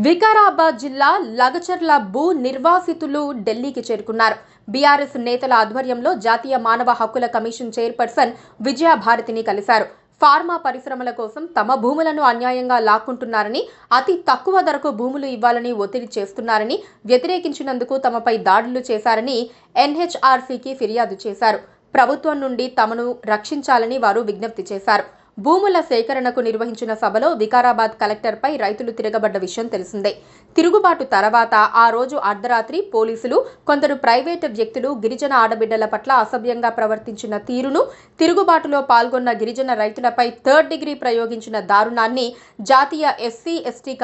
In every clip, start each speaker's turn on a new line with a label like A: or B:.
A: వికారాబాద్ జిల్లా లగచర్ల భూ నిర్వాసితులు ఢిల్లీకి చేరుకున్నారు. బీఆర్ఎస్ నేతల ఆధ్వర్యంలో జాతీయ మానవ హక్కుల కమిషన్ చైర్పర్సన్ విజయభారతిని కలిశారు. ఫార్మా పరిశ్రమల కోసం తమ భూములను అన్యాయంగా లాక్కుంటున్నారని, అతి తక్కువ ధరకు భూములు ఇవ్వాలని ఒత్తిడి చేస్తున్నారని, వ్యతిరేకించినందుకు తమపై దాడులు చేశారని ఎన్హెచ్ఆర్సీకి ఫిర్యాదు చేశారు. ప్రభుత్వం నుండి తమను రక్షించాలని వారు విజ్ఞప్తి చేశారు. భూముల సేకరణకు నిర్వహించిన సభలో వికారాబాద్ కలెక్టర్పై రైతులు తిరగబడ్డ విషయం తెలిసిందే. తిరుగుబాటు తర్వాత ఆ రోజు అర్ధరాత్రి పోలీసులు, కొందరు ప్రైవేటు వ్యక్తులు గిరిజన ఆడబిడ్డల పట్ల అసభ్యంగా ప్రవర్తించిన తీరును, తిరుగుబాటులో పాల్గొన్న గిరిజన రైతులపై థర్డ్ డిగ్రీ ప్రయోగించిన దారుణాన్ని జాతీయ ఎస్సీ ఎస్టీ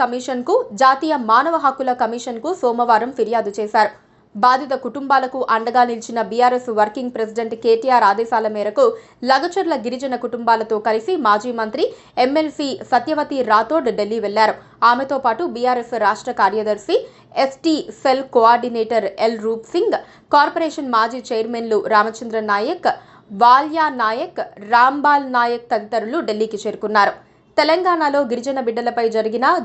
A: కమిషన్కు, జాతీయ మానవ హక్కుల కమిషన్కు సోమవారం ఫిర్యాదు చేశారు. బాధిత కుటుంబాలకు అండగా నిలిచిన బీఆర్ఎస్ వర్కింగ్ ప్రెసిడెంట్ కేటీఆర్ ఆదేశాల మేరకు లగచర్ల గిరిజన కుటుంబాలతో కలిసి మాజీ మంత్రి ఎమ్మెల్సీ సత్యవతి రాథోడ్ ఢిల్లీ వెళ్లారు. ఆమెతో పాటు బీఆర్ఎస్ రాష్ట్ర కార్యదర్శి, ఎస్టీ సెల్ కోఆర్డినేటర్ ఎల్ రూప్ సింగ్, కార్పొరేషన్ మాజీ చైర్మన్లు రామచంద్ర నాయక్, వాల్యా నాయక్, రాంబాల్ నాయక్ తదితరులు ఢిల్లీకి చేరుకున్నారు. తెలంగాణలో గిరిజన బిడ్డలపై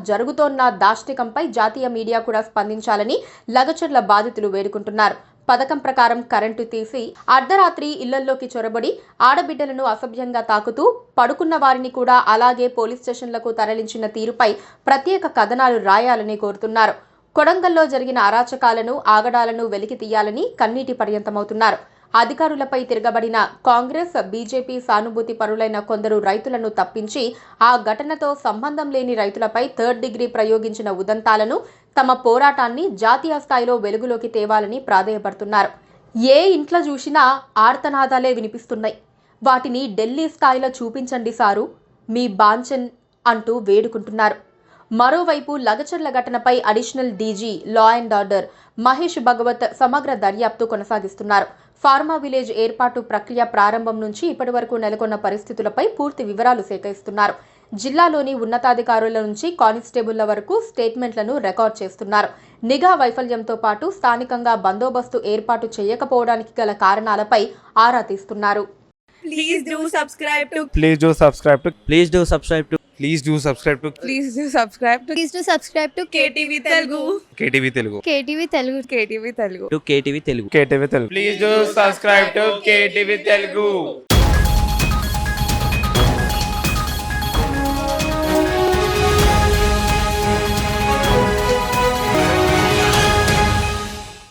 A: జరుగుతోన్న దాష్టికంపై జాతీయ మీడియా కూడా స్పందించాలని లగచర్ల బాధితులు వేడుకుంటున్నారు. పథకం ప్రకారం కరెంటు తీసి అర్ధరాత్రి ఇళ్లల్లోకి చొరబడి ఆడబిడ్డలను అసభ్యంగా తాకుతూ పడుకున్న వారిని కూడా అలాగే పోలీస్ స్టేషన్లకు తరలించిన తీరుపై ప్రత్యేక కథనాలు రాయాలని కోరుతున్నారు. కొడంగల్లో జరిగిన అరాచకాలను, ఆగడాలను వెలికి తీయాలని కన్నీటి పర్యంతమవుతున్నారు. అధికారులపై తిరగబడిన కాంగ్రెస్, బీజేపీ సానుభూతి పరులైన కొందరు రైతులను తప్పించి ఆ ఘటనతో సంబంధం లేని రైతులపై థర్డ్ డిగ్రీ ప్రయోగించిన ఉదంతాలను, తమ పోరాటాన్ని జాతీయ స్థాయిలో వెలుగులోకి తేవాలని ప్రాధేయపడుతున్నారు. ఏ ఇంట్లో చూసినా ఆర్తనాదాలే వినిపిస్తున్నాయి. వాటిని ఢిల్లీ స్థాయిలో చూపించండి సారు, మీ బాంచన్ అంటూ వేడుకుంటున్నారు. మరోవైపు లగచర్ల ఘటనపై additional DG law and order Mahesh Bhagwat సమగ్ర దర్యాప్తు కొనసాగిస్తున్నారు. ఫార్మా విలేజ్ ఏర్పాటు ప్రక్రియ ప్రారంభం నుంచి ఇప్పటి వరకు నెలకొన్న పరిస్థితులపై పూర్తి వివరాలు సేకరిస్తున్నారు. జిల్లాలోని ఉన్నతాధికారుల నుంచి కానిస్టేబుళ్ల వరకు స్టేట్మెంట్లను రికార్డ్ చేస్తున్నారు. నిఘా వైఫల్యంతో పాటు స్థానికంగా బందోబస్తు ఏర్పాటు చేయకపోవడానికి గల కారణాలపై ఆరా తీస్తున్నారు.
B: Please do subscribe to KTV Telugu.
C: Please do subscribe to KTV Telugu.